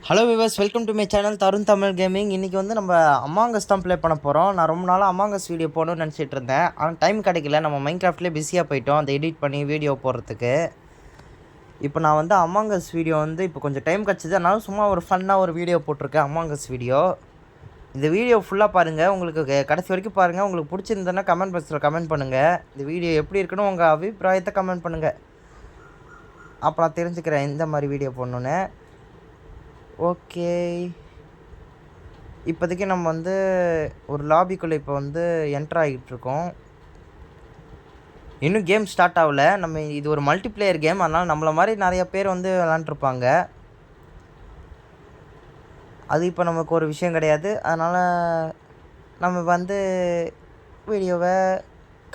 Hello viewers, welcome to my channel Tarun Tamil gaming. இன்றைக்கி வந்து நம்ம அமாங்கஸ் தான் ப்ளே பண்ண போகிறோம். நான் ரொம்ப நாளாக அமாங்கஸ் வீடியோ போடணும்னு நினச்சிட்டு இருந்தேன். ஆனால் டைம் கிடைக்கல. நம்ம மைன்கிராஃப்ட்லேயே பிஸியாக போயிட்டோம் அந்த எடிட் பண்ணி வீடியோ போடுறதுக்கு. இப்போ நான் வந்து அமாங்கஸ் வீடியோ வந்து இப்போ கொஞ்சம் டைம் கிடச்சிது. அதனால சும்மா ஒரு ஃபன்னாக ஒரு வீடியோ போட்டிருக்கேன், அமாங்கஸ் வீடியோ. இந்த வீடியோ ஃபுல்லாக பாருங்கள், உங்களுக்கு கடைசி வரைக்கும் பாருங்கள். உங்களுக்கு பிடிச்சிருந்ததுன்னா கமெண்ட் பாக்ஸில் கமெண்ட் பண்ணுங்கள். இந்த வீடியோ எப்படி இருக்குன்னு உங்கள் அபிப்பிராயத்தை கமெண்ட் பண்ணுங்கள். அப்போ நான் தெரிஞ்சுக்கிறேன் இந்த மாதிரி வீடியோ போடணுன்னு. ஓகே, இப்போதைக்கு நம்ம வந்து ஒரு லாபிக்குள்ளே இப்போ வந்து என்ட்ரு ஆகிட்டுருக்கோம். இன்னும் கேம் ஸ்டார்ட் ஆகலை. நம்ம இது ஒரு மல்டிப்ளேயர் கேம், அதனால் நம்மளை மாதிரி நிறைய பேர் வந்து விளாண்டுருப்பாங்க. அது இப்போ நமக்கு ஒரு விஷயம் கிடையாது. அதனால் நம்ம வந்து வீடியோவை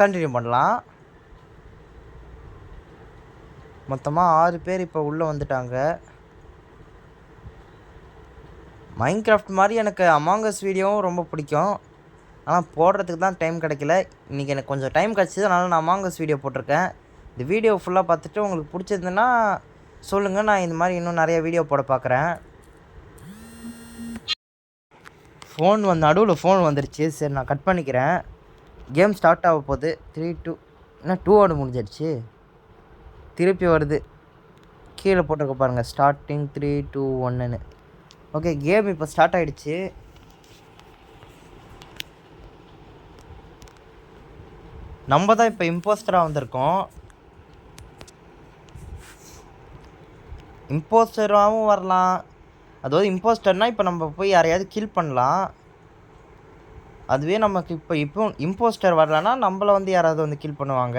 கண்டினியூ பண்ணலாம். மொத்தமாக 6 பேர் இப்போ உள்ளே வந்துட்டாங்க. மைன்கிராஃப்ட் மாதிரி எனக்கு அமாங்கஸ் வீடியோவும் ரொம்ப பிடிக்கும். ஆனால் போடுறதுக்கு தான் டைம் கிடைக்கல. இன்றைக்கி எனக்கு கொஞ்சம் டைம் கிடச்சிது, அதனால் நான் அமாங்கஸ் வீடியோ போட்டிருக்கேன். இந்த வீடியோ ஃபுல்லாக பார்த்துட்டு உங்களுக்கு பிடிச்சிருந்துன்னா சொல்லுங்கள். நான் இந்த மாதிரி இன்னும் நிறைய வீடியோ போட பார்க்குறேன். நடுவில் ஃபோன் வந்துருச்சு. சரி, நான் கட் பண்ணிக்கிறேன். கேம் ஸ்டார்ட் ஆக போகுது. 3 2 என்ன 2 முடிஞ்சிடுச்சு. திருப்பி வருது. கீழே போட்டிருக்க பாருங்கள், ஸ்டார்டிங் 3 2 1ன்னு. ஓகே, கேம் இப்போ ஸ்டார்ட் ஆகிடுச்சு. நம்ம தான் இப்போ இம்போஸ்டராக வந்திருக்கோம். இம்போஸ்டராகவும் வரலாம். அதாவது இம்போஸ்டர்னால் இப்போ நம்ம போய் யாரையாவது கில் பண்ணலாம். அதுவே நமக்கு இப்போ இம்போஸ்டர் வரலன்னா நம்மளை வந்து யாராவது வந்து கில் பண்ணுவாங்க.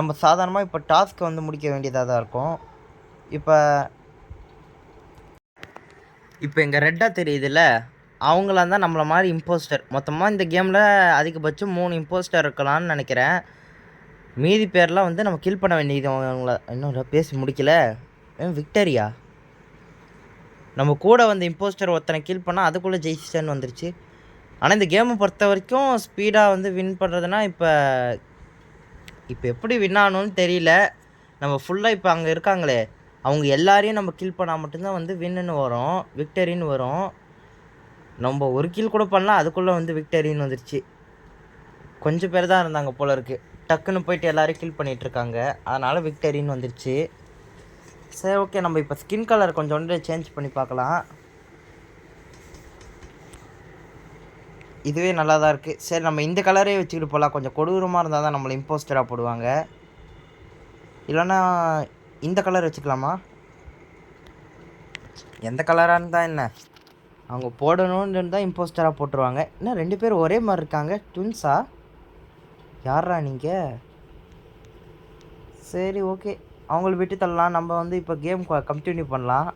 நம்ம சாதாரணமாக இப்போ டாஸ்க்கு வந்து முடிக்க வேண்டியதாக தான் இருக்கும். இப்போ எங்கள் ரெட்டாக தெரியுதுல்ல, அவங்களாம் தான் நம்மளை மாதிரி இம்போஸ்டர். மொத்தமாக இந்த கேமில் அதிகபட்சம் 3 இம்போஸ்டர் இருக்கலாம்னு நினைக்கிறேன். மீதி பேர்லாம் வந்து நம்ம கில் பண்ண வேண்டியது. அவங்கள இன்னும் பேசி முடிக்கல. விக்டரியா நம்ம கூட வந்து இம்போஸ்டர் ஒருத்தனை கில் பண்ணால் அதுக்குள்ளே ஜெயிச்சிட்டேன்னு வந்துருச்சு. ஆனால் இந்த கேமை பொறுத்த வரைக்கும் ஸ்பீடாக வந்து வின் பண்ணுறதுனா இப்போ எப்படி வின் ஆகணும்னு தெரியல. நம்ம ஃபுல்லாக இப்போ அங்கே இருக்காங்களே, அவங்க எல்லாரையும் நம்ம கில் பண்ணால் மட்டும்தான் வந்து வின்னுன்னு வரும், விக்டரின்னு வரும். நம்ம ஒரு கில் கூட பண்ணலாம், அதுக்குள்ளே வந்து விக்டரின்னு வந்துருச்சு. கொஞ்சம் பேர் தான் இருந்தாங்க போல இருக்குது. டக்குன்னு போயிட்டு எல்லோரையும் கில் பண்ணிகிட்ருக்காங்க, அதனால் விக்டரின்னு வந்துருச்சு. சரி, ஓகே, நம்ம இப்போ ஸ்கின் கலர் கொஞ்சோண்டு சேஞ்ச் பண்ணி பார்க்கலாம். இதுவே நல்லா தான் இருக்குது. சரி, நம்ம இந்த கலரே வச்சுக்கிட்டு போகலாம். கொஞ்சம் கொடூரமாக இருந்தால் தான் நம்மளை இம்போஸ்டராக போடுவாங்க. இல்லைன்னா இந்த கலர் வச்சுக்கலாமா? எந்த கலராக இருந்தால் என்ன, அவங்க போடணுன்னு இருந்தால் இம்போஸ்டராக போட்டுருவாங்க. என்ன 2 பேர் ஒரே மாதிரி இருக்காங்க, ட்வின்ஸா? யாரா நீங்கள்? சரி, ஓகே, அவங்கள விட்டு தள்ளலாம். நம்ம வந்து இப்போ கேம் கண்டினியூ பண்ணலாம்.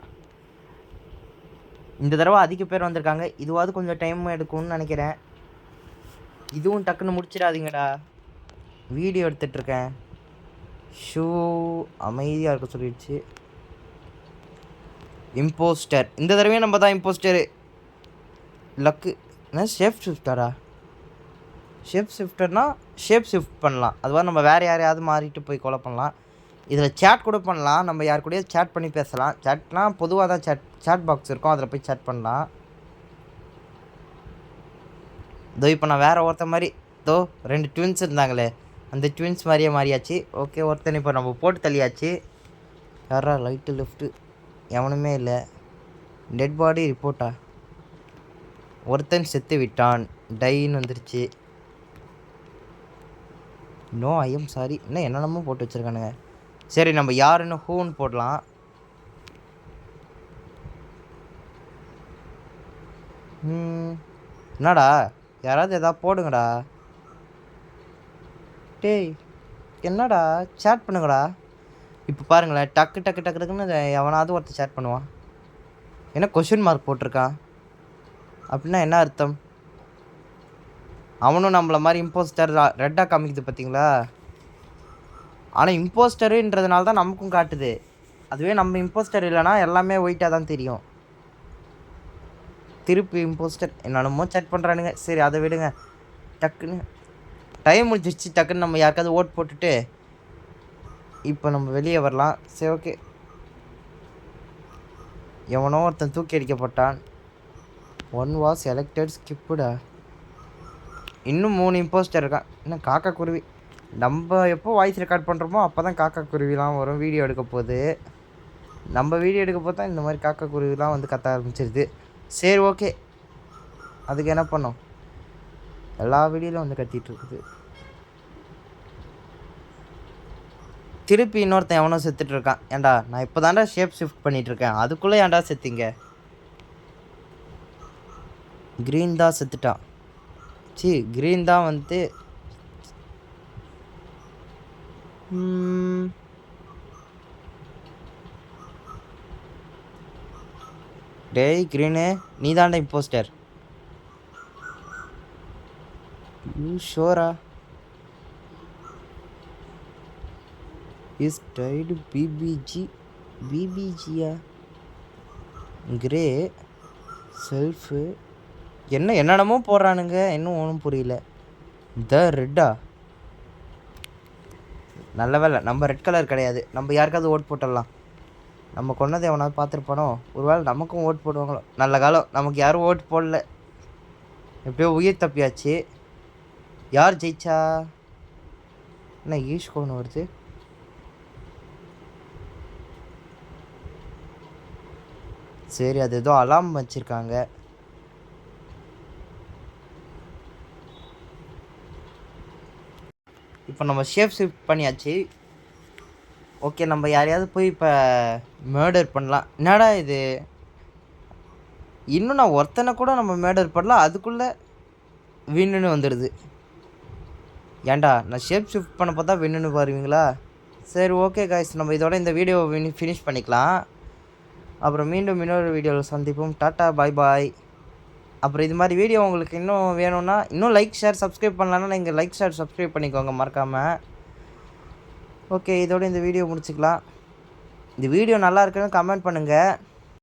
இந்த தடவை அதிக பேர் வந்திருக்காங்க. இதுவாவது கொஞ்சம் டைம் எடுக்கும்னு நினைக்கிறேன். இதுவும் டக்குன்னு முடிச்சிடாதீங்கடா, வீடியோ எடுத்துகிட்ருக்கேன். ஷூ அமைதியாக இருக்க சொல்லிடுச்சு. இம்போஸ்டர் இந்த தடவையும் நம்ம தான் இம்போஸ்டரு. லக்கு என்ன ஷேப் ஷிஃப்டரா? ஷேப் ஷிஃப்ட் பண்ணலாம். அதுவாக நம்ம வேறு யாரையாவது மாறிட்டு போய் கொலை பண்ணலாம். இதில் சேட் கூட பண்ணலாம். நம்ம யார் கூடயே சேட் பண்ணி பேசலாம். சேட்னால் பொதுவாக தான் சேட் பாக்ஸ் இருக்கும், அதில் போய் சேட் பண்ணலாம். இதோ இப்போ நான் வேறு ஒருத்த மாதிரி 2 ட்வின்ஸ் இருந்தாங்களே, அந்த ட்வின்ஸ் மாதிரியே மாறியாச்சு. ஓகே, ஒருத்தன் இப்போ நம்ம போட்டு தள்ளியாச்சு. யாரா லைட்டு லெஃப்ட்டு? எவனுமே இல்லை. டெட் பாடி ரிப்போர்ட்டா? ஒருத்தன் செத்து விட்டான், டைன்னு வந்துருச்சு. No I am sorry. இன்னும் என்னென்னமோ போட்டு வச்சுருக்கானுங்க. சரி, நம்ம யாருன்னு ஹூன்னு போடலாம். என்னடா, யாராவது எதாவது போடுங்கடா. டேய், என்னடா சேட் பண்ணுங்கடா. இப்போ பாருங்களேன், டக்குன்னு எவனாவது ஒருத்தர் சேட் பண்ணுவான். என்ன கொஷின் மார்க் போட்டிருக்கான்? அப்படின்னா என்ன அர்த்தம்? அவனும் நம்மளை மாதிரி இம்போஸ்டர் ரெட்டாக காமிக்குது பார்த்தீங்களா? ஆனால் இம்போஸ்டருன்றதுனால தான் நமக்கும் காட்டுது. அதுவே நம்ம இம்போஸ்டர் இல்லைனா எல்லாமே ஒயிட்டாக தான் தெரியும். திருப்பி இம்போஸ்டர் என்னென்னமோ சேட் பண்ணுறானுங்க. சரி, அதை விடுங்க. டக்குன்னு டைம் முடிஞ்சிடுச்சு. டக்குன்னு நம்ம யாருக்காவது ஓட் போட்டுட்டு இப்போ நம்ம வெளியே வரலாம். சரி, ஓகே, எவனோ ஒருத்தன் தூக்கி அடிக்கப்பட்டான். 1 வாஸ் எலெக்டட் ஸ்கிப்புடா. இன்னும் 3 இம்போஸ்டர் இருக்கான். இன்னும் காக்கா குருவி. நம்ம எப்போ வாய்ஸ் ரெக்கார்ட் பண்ணுறோமோ அப்போ தான் காக்கா குருவிலாம் வரும் வீடியோ எடுக்க போகுது. நம்ம வீடியோ எடுக்க போது தான் இந்த மாதிரி காக்கா குருவிலாம் வந்து கத்த ஆரம்பிச்சிருது. சரி ஓகே, அதுக்கு என்ன பண்ணோம், எல்லா வீடியோலும் வந்து கத்திட்டு இருக்குது. திருப்பி இன்னொருத்தன் எவனோ செத்துட்டு இருக்கான். ஏன்டா நான் இப்போ தாண்டா ஷேப் ஷிஃப்ட் பண்ணிகிட்ருக்கேன், அதுக்குள்ளே ஏன்டா செத்திங்க? க்ரீன் தான் செத்துட்டான். க்ரீன் தான் வந்து டேய் க்ரீனு, நீ தாண்டா இம்போஸ்டர். யூ ஷோரா? இஸ் டைடு பிபிஜியா கிரே செல்ஃபு என்னென்னமோ போடுறானுங்க, இன்னும் ஒன்றும் புரியல. த ரெட்டா? நல்ல வேலை நம்ம ரெட் கலர் கிடையாது. நம்ம யாருக்காவது ஓட் போட்டுடலாம். நம்ம கொன்னதை எவனாவது பார்த்துருப்பானோ, ஒரு வேளை நமக்கும் ஓட் போடுவாங்களோ. நல்ல காலம், நமக்கு யாரும் ஓட் போடல. எப்படியோ உயிர் தப்பியாச்சு. யார் ஜெயிச்சா? என்ன ஈஷ்கோன்னு வருது? சரி, அது ஏதோ அலாம் வச்சுருக்காங்க. இப்போ நம்ம ஷேப் ஷிஃப்ட் பண்ணியாச்சு. ஓகே, நம்ம யாரையாவது போய் இப்போ மர்டர் பண்ணலாம். என்னடா இது, இன்னும் நான் ஒருத்தனை கூட நம்ம மர்டர் பண்ணலாம், அதுக்குள்ளே வின்னுன்னு வந்துடுது. ஏன்டா நான் ஷேப் ஷிஃப்ட் பண்ண பார்த்தா வின்னுன்னு பாருவீங்களா? சரி ஓகே காய்ஸ், நம்ம இதோட இந்த வீடியோவை ஃபினிஷ் பண்ணிக்கலாம். அப்புறம் மீண்டும் இன்னொரு வீடியோவில் சந்திப்போம். டாட்டா பாய் பாய். அப்புறம் இது மாதிரி வீடியோ உங்களுக்கு இன்னும் வேணும்னா, இன்னும் லைக் ஷேர் சப்ஸ்கிரைப் பண்ணலான்னா நீங்கள் லைக் ஷேர் சப்ஸ்கிரைப் பண்ணிக்கோங்க மறக்காமல். ஓகே, இதோட இந்த வீடியோ முடிச்சுக்கலாம். இந்த வீடியோ நல்லா இருக்குன்னு கமெண்ட் பண்ணுங்கள்.